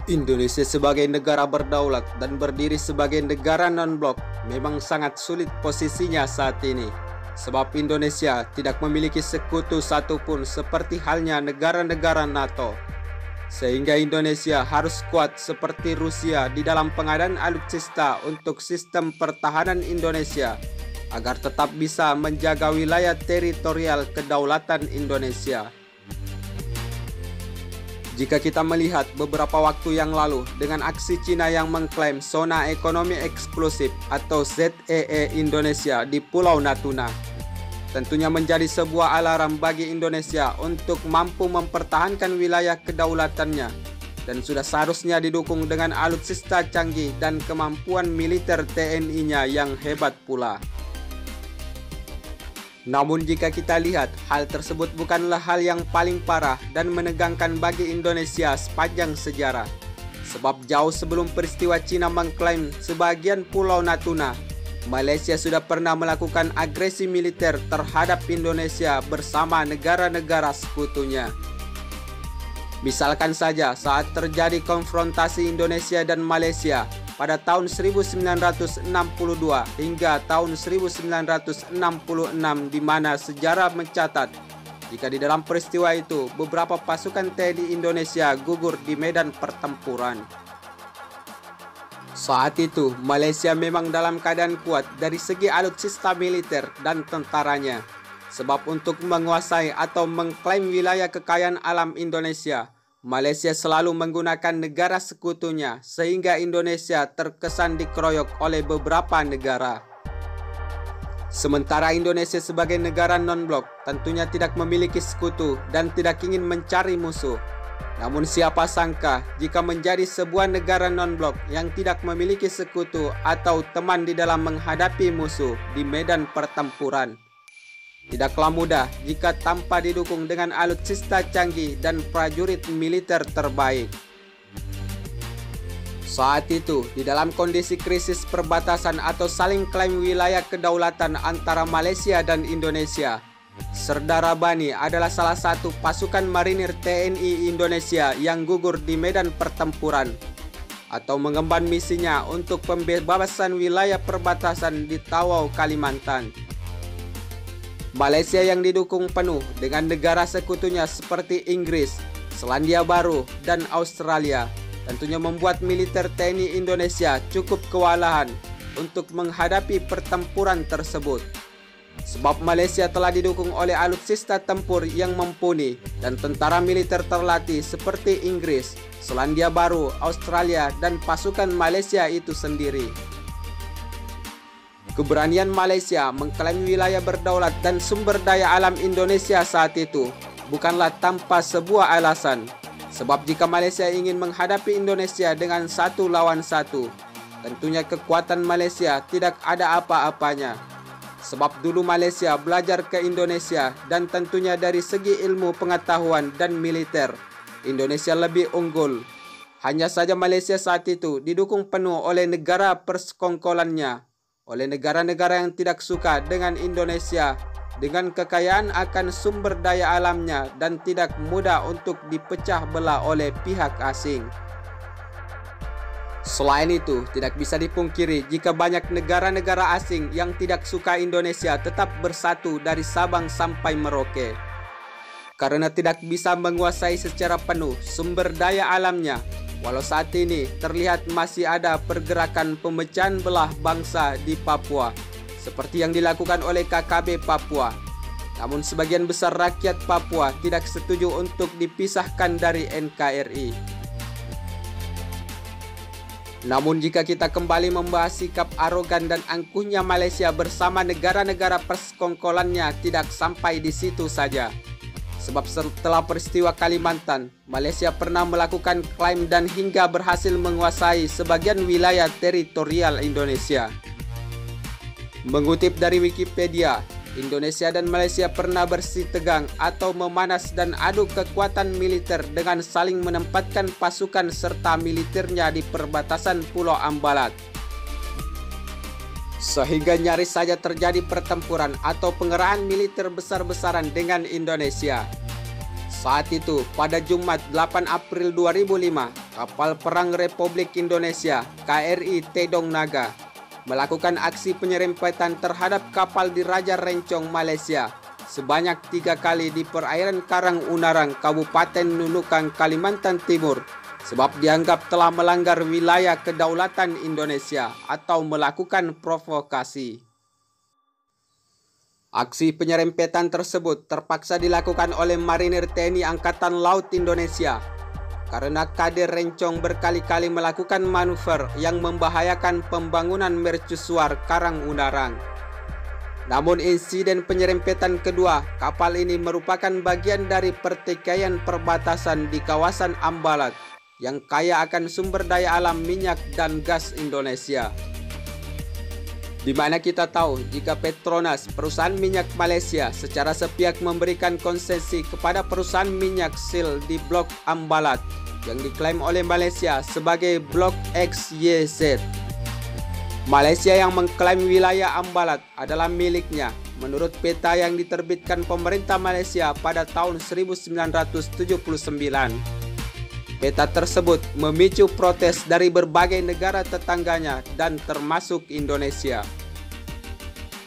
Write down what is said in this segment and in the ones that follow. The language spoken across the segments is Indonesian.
Indonesia sebagai negara berdaulat dan berdiri sebagai negara non-blok memang sangat sulit posisinya saat ini. Sebab Indonesia tidak memiliki sekutu satupun seperti halnya negara-negara NATO. Sehingga Indonesia harus kuat seperti Rusia di dalam pengadaan alutsista untuk sistem pertahanan Indonesia agar tetap bisa menjaga wilayah teritorial kedaulatan Indonesia. Jika kita melihat beberapa waktu yang lalu dengan aksi Cina yang mengklaim zona ekonomi eksklusif atau ZEE Indonesia di Pulau Natuna, tentunya menjadi sebuah alarm bagi Indonesia untuk mampu mempertahankan wilayah kedaulatannya dan sudah seharusnya didukung dengan alutsista canggih dan kemampuan militer TNI-nya yang hebat pula. Namun jika kita lihat, hal tersebut bukanlah hal yang paling parah dan menegangkan bagi Indonesia sepanjang sejarah. Sebab jauh sebelum peristiwa Cina mengklaim sebagian Pulau Natuna, Malaysia sudah pernah melakukan agresi militer terhadap Indonesia bersama negara-negara sekutunya. Misalkan saja saat terjadi konfrontasi Indonesia dan Malaysia pada tahun 1962 hingga tahun 1966 di mana sejarah mencatat jika di dalam peristiwa itu beberapa pasukan TNI Indonesia gugur di medan pertempuran. Saat itu Malaysia memang dalam keadaan kuat dari segi alutsista militer dan tentaranya. Sebab untuk menguasai atau mengklaim wilayah kekayaan alam Indonesia, Malaysia selalu menggunakan negara sekutunya sehingga Indonesia terkesan dikeroyok oleh beberapa negara. Sementara Indonesia sebagai negara non-blok tentunya tidak memiliki sekutu dan tidak ingin mencari musuh. Namun siapa sangka jika menjadi sebuah negara non-blok yang tidak memiliki sekutu atau teman di dalam menghadapi musuh di medan pertempuran. Tidaklah mudah jika tanpa didukung dengan alutsista canggih dan prajurit militer terbaik. Saat itu, di dalam kondisi krisis perbatasan atau saling klaim wilayah kedaulatan antara Malaysia dan Indonesia, Serdar Rabbani adalah salah satu pasukan marinir TNI Indonesia yang gugur di medan pertempuran atau mengemban misinya untuk pembebasan wilayah perbatasan di Tawau, Kalimantan. Malaysia yang didukung penuh dengan negara sekutunya seperti Inggris, Selandia Baru, dan Australia tentunya membuat militer TNI Indonesia cukup kewalahan untuk menghadapi pertempuran tersebut. Sebab Malaysia telah didukung oleh alutsista tempur yang mumpuni dan tentara militer terlatih seperti Inggris, Selandia Baru, Australia, dan pasukan Malaysia itu sendiri. Keberanian Malaysia mengklaim wilayah berdaulat dan sumber daya alam Indonesia saat itu bukanlah tanpa sebuah alasan. Sebab jika Malaysia ingin menghadapi Indonesia dengan 1 lawan 1, tentunya kekuatan Malaysia tidak ada apa-apanya. Sebab dulu Malaysia belajar ke Indonesia dan tentunya dari segi ilmu pengetahuan dan militer, Indonesia lebih unggul. Hanya saja Malaysia saat itu didukung penuh oleh negara persekongkolannya, oleh negara-negara yang tidak suka dengan Indonesia dengan kekayaan akan sumber daya alamnya dan tidak mudah untuk dipecah belah oleh pihak asing. Selain itu, tidak bisa dipungkiri jika banyak negara-negara asing yang tidak suka Indonesia tetap bersatu dari Sabang sampai Merauke. Karena tidak bisa menguasai secara penuh sumber daya alamnya, walau saat ini terlihat masih ada pergerakan pemecahan belah bangsa di Papua, seperti yang dilakukan oleh KKB Papua. Namun sebagian besar rakyat Papua tidak setuju untuk dipisahkan dari NKRI. Namun jika kita kembali membahas sikap arogan dan angkuhnya Malaysia bersama negara-negara persekongkolannya tidak sampai di situ saja. Sebab setelah peristiwa Kalimantan, Malaysia pernah melakukan klaim dan hingga berhasil menguasai sebagian wilayah teritorial Indonesia. Mengutip dari Wikipedia, Indonesia dan Malaysia pernah bersih tegang atau memanas dan adu kekuatan militer dengan saling menempatkan pasukan serta militernya di perbatasan Pulau Ambalat. Sehingga nyaris saja terjadi pertempuran atau pengerahan militer besar-besaran dengan Indonesia. Saat itu, pada Jumat 8 April 2005, kapal perang Republik Indonesia KRI Tedong Naga melakukan aksi penyerempetan terhadap kapal di Raja Rencong, Malaysia sebanyak 3 kali di perairan Karang Unarang, Kabupaten Nunukan, Kalimantan Timur, sebab dianggap telah melanggar wilayah kedaulatan Indonesia atau melakukan provokasi. Aksi penyerempetan tersebut terpaksa dilakukan oleh marinir TNI Angkatan Laut Indonesia karena Kader Rencong berkali-kali melakukan manuver yang membahayakan pembangunan mercusuar Karang Unarang. Namun insiden penyerempetan kedua kapal ini merupakan bagian dari pertikaian perbatasan di kawasan Ambalat yang kaya akan sumber daya alam minyak dan gas Indonesia. Di mana kita tahu jika Petronas, perusahaan minyak Malaysia, secara sepihak memberikan konsesi kepada perusahaan minyak SIL di Blok Ambalat yang diklaim oleh Malaysia sebagai Blok XYZ. Malaysia yang mengklaim wilayah Ambalat adalah miliknya menurut peta yang diterbitkan pemerintah Malaysia pada tahun 1979. Peta tersebut memicu protes dari berbagai negara tetangganya dan termasuk Indonesia.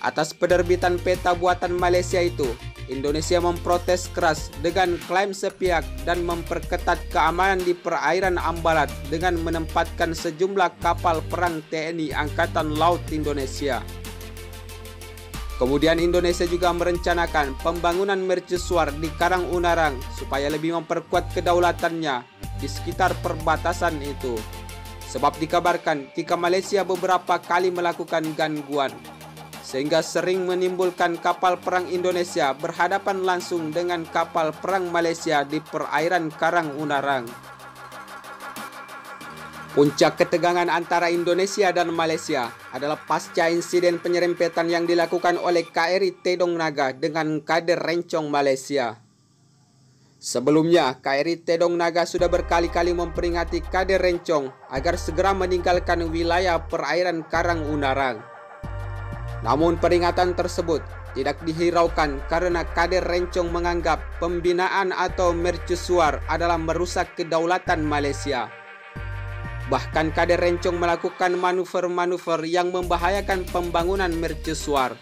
Atas penerbitan peta buatan Malaysia itu, Indonesia memprotes keras dengan klaim sepihak dan memperketat keamanan di perairan Ambalat dengan menempatkan sejumlah kapal perang TNI Angkatan Laut Indonesia. Kemudian Indonesia juga merencanakan pembangunan mercusuar di Karang Unarang supaya lebih memperkuat kedaulatannya di sekitar perbatasan itu. Sebab dikabarkan jika Malaysia beberapa kali melakukan gangguan, sehingga sering menimbulkan kapal perang Indonesia berhadapan langsung dengan kapal perang Malaysia di perairan Karang Unarang. Puncak ketegangan antara Indonesia dan Malaysia adalah pasca insiden penyerempetan yang dilakukan oleh KRI Tedong Naga dengan Kader Rencong Malaysia. Sebelumnya, KRI Tedong Naga sudah berkali-kali memperingati Kader Rencong agar segera meninggalkan wilayah perairan Karang Unarang. Namun peringatan tersebut tidak dihiraukan karena Kader Rencong menganggap pembinaan atau mercusuar adalah merusak kedaulatan Malaysia. Bahkan Kader Rencong melakukan manuver-manuver yang membahayakan pembangunan mercusuar.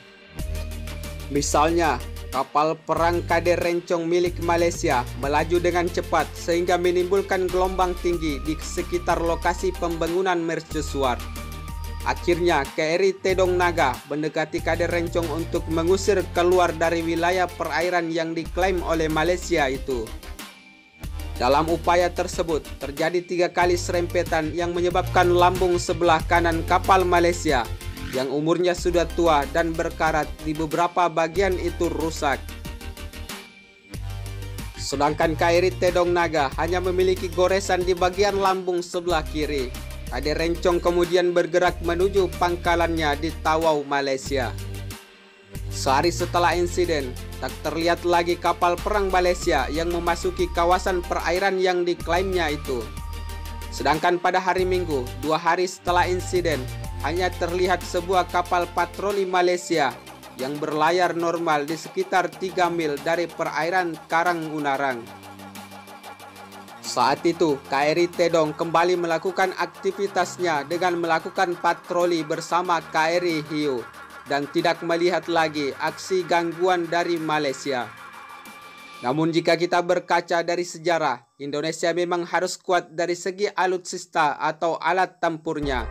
Misalnya, kapal perang Kader Rencong milik Malaysia melaju dengan cepat sehingga menimbulkan gelombang tinggi di sekitar lokasi pembangunan mercusuar. Akhirnya KRI Tedong Naga mendekati Kader Rencong untuk mengusir keluar dari wilayah perairan yang diklaim oleh Malaysia itu. Dalam upaya tersebut terjadi 3 kali serempetan yang menyebabkan lambung sebelah kanan kapal Malaysia yang umurnya sudah tua dan berkarat di beberapa bagian itu rusak. Sedangkan KRI Tedong Naga hanya memiliki goresan di bagian lambung sebelah kiri. Kader Rencong kemudian bergerak menuju pangkalannya di Tawau, Malaysia. Sehari setelah insiden, tak terlihat lagi kapal perang Malaysia yang memasuki kawasan perairan yang diklaimnya itu. Sedangkan pada hari Minggu, 2 hari setelah insiden, hanya terlihat sebuah kapal patroli Malaysia yang berlayar normal di sekitar 3 mil dari perairan Karang Unarang. Saat itu, KRI Tedong kembali melakukan aktivitasnya dengan melakukan patroli bersama KRI Hiu dan tidak melihat lagi aksi gangguan dari Malaysia. Namun jika kita berkaca dari sejarah, Indonesia memang harus kuat dari segi alutsista atau alat tempurnya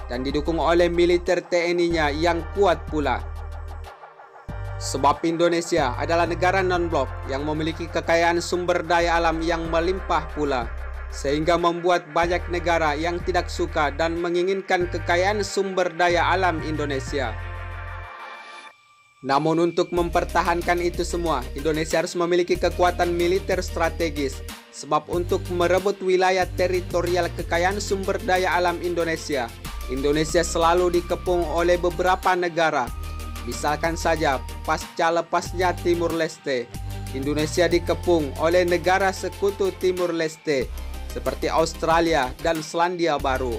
dan didukung oleh militer TNI-nya yang kuat pula. Sebab Indonesia adalah negara non-blok yang memiliki kekayaan sumber daya alam yang melimpah pula, sehingga membuat banyak negara yang tidak suka dan menginginkan kekayaan sumber daya alam Indonesia. Namun untuk mempertahankan itu semua, Indonesia harus memiliki kekuatan militer strategis, sebab untuk merebut wilayah teritorial kekayaan sumber daya alam Indonesia, Indonesia selalu dikepung oleh beberapa negara. Misalkan saja pasca lepasnya Timur Leste, Indonesia dikepung oleh negara sekutu Timur Leste seperti Australia dan Selandia Baru.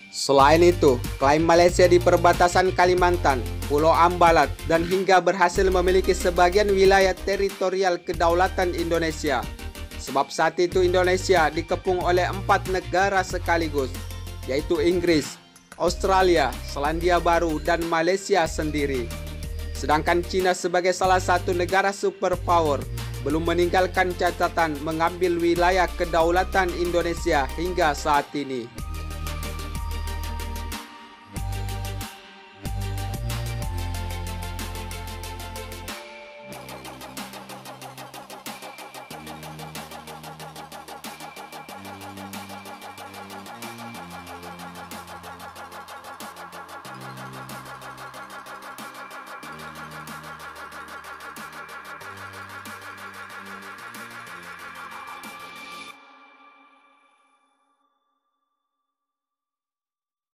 Selain itu, klaim Malaysia di perbatasan Kalimantan, Pulau Ambalat, dan hingga berhasil memiliki sebagian wilayah teritorial kedaulatan Indonesia Sebab saat itu Indonesia dikepung oleh 4 negara sekaligus, yaitu Inggris, Australia, Selandia Baru, dan Malaysia sendiri. Sedangkan China sebagai salah satu negara superpower belum meninggalkan catatan mengambil wilayah kedaulatan Indonesia hingga saat ini.